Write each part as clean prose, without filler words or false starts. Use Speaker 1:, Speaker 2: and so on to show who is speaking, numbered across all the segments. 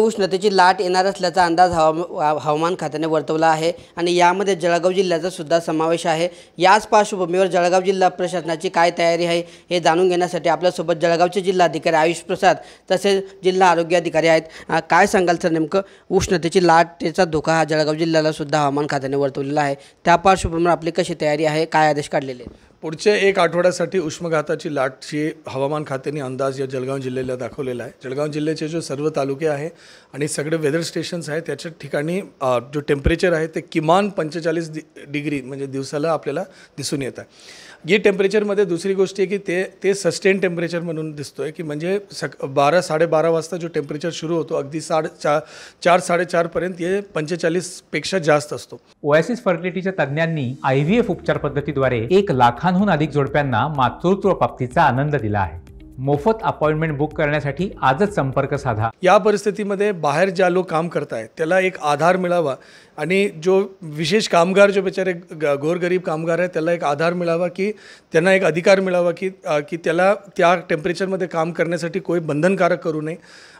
Speaker 1: उष्णतेची लाट येणार असल्याचा अंदाज हवामान खात्याने वर्तवला आहे आणि यामध्ये जळगाव जिल्ह्याचा सुद्धा समावेश आहे। याच पार्श्वभूमीवर जळगाव जिल्हा प्रशासनाची काय तयारी आहे हे जाणून घेण्यासाठी आपल्यासोबत जळगावचे जिल्हाधिकारी आयुष प्रसाद तसेच जिल्हा आरोग्य अधिकारी आहेत। काय सांगाल सर, नेमकं उष्णतेची लाटेचा धोका हा जळगाव जिल्ह्याला सुद्धा हवामान खात्याने वर्तवलेला आहे, त्या पार्श्वभूमीवर आपली कशी तयारी आहे, काय आदेश काढलेले आहेत?
Speaker 2: पुढच्या एक आठवड्यासाठी उष्माघाताची लाटची हवामान खात्याने अंदाज या जळगाव जिल्ह्याला दाखवलेला आहे। जळगाव जिल्ह्याचे जो सर्व तालुके आहे आणि सगळे वेदर स्टेशन्स आहेत त्याच्या ठिकाणी जो टेम्परेचर आहे ते किमान 45 डिग्री म्हणजे दिवसाला आपल्याला दिसून येत आहे। ये टेम्परेचरमध्ये दुसरी गोष्ट आहे की ते सस्टेन टेम्परेचर म्हणून दिसतोय की म्हणजे 12-12:30 वाजता जो टेम्परेचर सुरू होतो अगदी 4-4:30 पर्यंत हे 45 पेक्षा जास्त असतो।
Speaker 3: ओएसिस फर्टिलिटीच्या तज्ञांनी IVF उपचार पद्धतीद्वारे 1 लाखांहून अधिक जोडप्यांना मातृत्व प्राप्तीचा आनंद दिला आहे। मोफत अपॉइंटमेंट बुक करण्यासाठी आजच संपर्क साधा।
Speaker 2: या परिस्थितीमध्ये बाहेर ज्या लोक काम करतायत त्याला एक आधार मिळावा आणि जो विशेष कामगार जो बेचारे गोरगरीब कामगार आहे त्याला एक आधार मिळावा की त्यांना एक अधिकार मिळावा की त्याला त्या टेम्परेचरमध्ये काम करण्यासाठी कोई बंधनकारक करू नये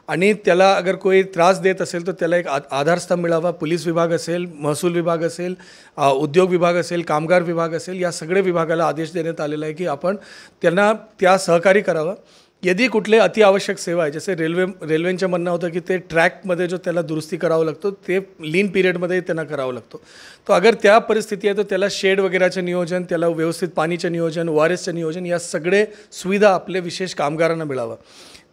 Speaker 2: आणि त्याला अगर कोई त्रास देत असेल तर त्याला एक आधारस्तंभ मिळावा। पोलीस विभाग असेल, महसूल विभाग असेल, उद्योग विभाग असेल, कामगार विभाग असेल, या सगळे विभागाला आदेश देण्यात आलेला आहे की आपण त्यांना त्या सहकार्य करावं। यदि कुठले अतिआवश्यक सेवा आहे जसे रेल्वेंचं म्हणणं होतं की ते ट्रॅकमध्ये जो त्याला दुरुस्ती करावं लागतो ते लीन पिरियडमध्ये त्यांना करावं लागतो, तो अगर त्या परिस्थिती आहे तर त्याला शेड वगैरेचं नियोजन, त्याला व्यवस्थित पाणीचं नियोजन, ORSचं नियोजन, या सगळे सुविधा आपले विशेष कामगारांना मिळावं।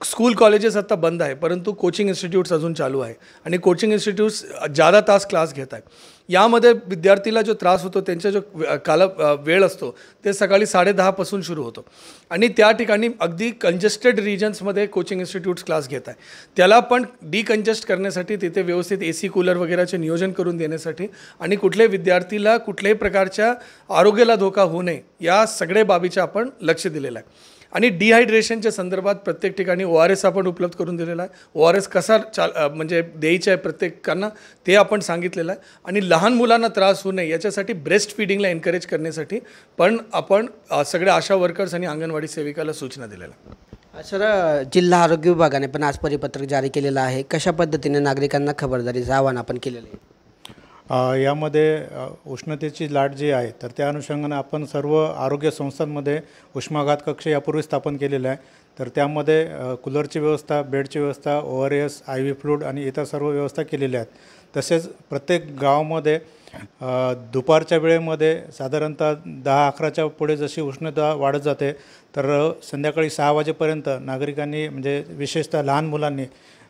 Speaker 2: स्कूल कॉलेजेस आता बंद आहे परंतु कोचिंग इन्स्टिट्यूट्स अजून चालू आहे आणि कोचिंग इन्स्टिट्यूट्स ज़्यादा तास क्लास घेत आहेत। यामध्ये विद्यार्थीला जो त्रास होतो त्यांचा जो वेळ असतो ते सकाळी 10:30 पासून सुरू होतो आणि त्या ठिकाणी अगदी कंजेस्टेड रिजन्समध्ये कोचिंग इन्स्टिट्यूट्स क्लास घेत आहे, त्याला पण डिकंजेस्ट करण्यासाठी तिथे व्यवस्थित AC कूलर वगैरेचे नियोजन करून देण्यासाठी आणि कुठल्याही विद्यार्थीला कुठल्याही प्रकारच्या आरोग्याला धोका होऊ नये या सगळ्या बाबीचं आपण लक्ष दिलेलं आहे। आणि डिहायड्रेशनच्या संदर्भात प्रत्येक ठिकाणी ORS आपण उपलब्ध करून दिलेला आहे। ORS कसा म्हणजे द्यायचं आहे प्रत्येकांना ते आपण सांगितलेलं आहे आणि लहान मुलांना त्रास होऊ नये याच्यासाठी ब्रेस्ट फीडिंगला एनकरेज करण्यासाठी पण आपण सगळ्या आशा वर्कर्स आणि अंगणवाडी सेविकाला सूचना दिलेल्या आहे।
Speaker 1: सर, जिल्हा आरोग्य विभागाने पण आज परिपत्रक जारी केलेलं आहे, कशा पद्धतीने नागरिकांना खबरदारीचं आवाहन आपण केलेलं आहे?
Speaker 4: यामध्ये उष्णतेची लाट जी आहे तर त्या अनुषंगाने आपण सर्व आरोग्य संस्थांमध्ये उष्माघात कक्ष यापूर्वी स्थापन केलेला आहे, तर त्यामध्ये कूलरची व्यवस्था, बेडची व्यवस्था, ORS, IV फ्लूइड आणि इतर सर्व व्यवस्था केलेल्या आहेत। तसेच प्रत्येक गावामध्ये दुपारच्या वेळेमध्ये साधारणतः 10-11च्या पुढे जशी उष्णता वाढत जाते तर संध्याकाळी 6 वाजेपर्यंत नागरिकांनी म्हणजे विशेषतः लहान मुलांनी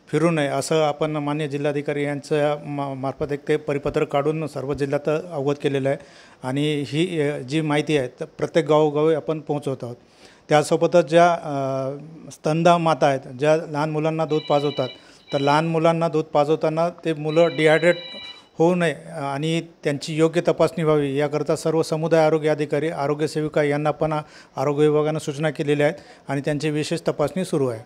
Speaker 4: फिरू नये असं आपण माननीय जिल्हाधिकारी यांच्या मार्फत एक ते परिपत्रक काढून सर्व जिल्ह्यात अवगत केलेलं आहे आणि ही जी माहिती आहे तर प्रत्येक गावोगावी आपण पोहोचवत आहोत। त्यासोबतच ज्या स्तनदा माता आहेत ज्या लहान मुलांना दूध पाजवतात तर लहान मुलांना दूध पाजवताना ते मुलं डिहायड्रेट होऊ नये आणि त्यांची योग्य तपासणी व्हावी याकरता सर्व समुदाय आरोग्य अधिकारी, आरोग्य सेविका यांना पण आरोग्य विभागानं सूचना केलेल्या आहेत आणि त्यांची विशेष तपासणी सुरू आहे।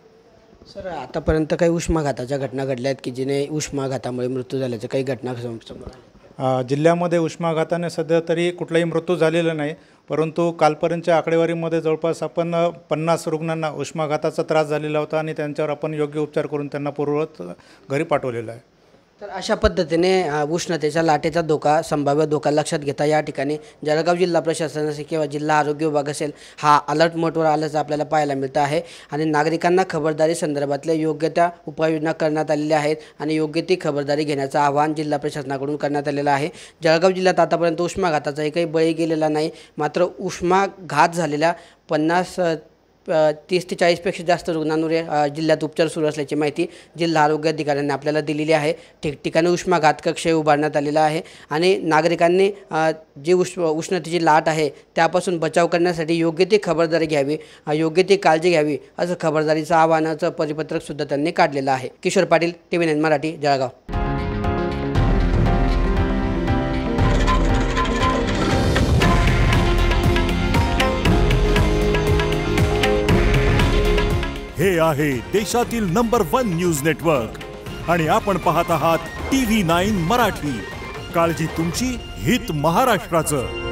Speaker 1: सर, आतापर्यंत काही उष्माघाताच्या घटना घडल्या आहेत की जिने उष्माघातामुळे मृत्यू झाल्याच्या काही घटना समोर आल्या?
Speaker 4: जिल्ह्यामध्ये उष्माघाताने सध्या तरी कुठलाही मृत्यू झालेला नाही, परंतु कालपर्यंतच्या आकडेवारीमध्ये जवळपास आपण 50 रुग्णांना उष्माघाताचा त्रास झालेला होता आणि त्यांच्यावर आपण योग्य उपचार करून त्यांना पूर्ववत घरी पाठवलेलं आहे।
Speaker 1: तर अशा पद्धतीने उष्णतेच्या लाटेचा धोका, संभाव्य धोका लक्षात घेता या ठिकाणी जळगाव जिल्हा प्रशासन असेल किंवा जिल्हा आरोग्य विभाग असेल हा अलर्ट मोडवर आल्याचं आपल्याला पाहायला मिळतं आहे आणि नागरिकांना खबरदारी संदर्भातल्या योग्य त्या उपाययोजना करण्यात आलेल्या आहेत आणि योग्य ती खबरदारी घेण्याचं आवाहन जिल्हा प्रशासनाकडून करण्यात आलेलं आहे। जळगाव जिल्ह्यात आतापर्यंत उष्माघाताचाही काही बळी गेलेला नाही, मात्र उष्माघात झालेल्या 30 ते 40पेक्षा जास्त रुग्णांवर जिल्ह्यात उपचार सुरू असल्याची माहिती जिल्हा आरोग्य अधिकाऱ्यांनी आपल्याला दिलेली आहे। ठिकठिकाणी उष्माघात कक्ष उभारण्यात आलेला आहे आणि नागरिकांनी जी उष्णतेची लाट आहे त्यापासून बचाव करण्यासाठी योग्य ती खबरदारी घ्यावी, योग्य ती काळजी घ्यावी असं खबरदारीचं आवाहनाचं परिपत्रकसुद्धा त्यांनी काढलेलं आहे। किशोर पाटील, TV9 मराठी, जळगाव।
Speaker 5: हे आहे देशातील नंबर 1 न्यूज नेटवर्क आणि आपण पाहत आहात TV9 मराठी। काळजी तुमची, हित महाराष्ट्राचं।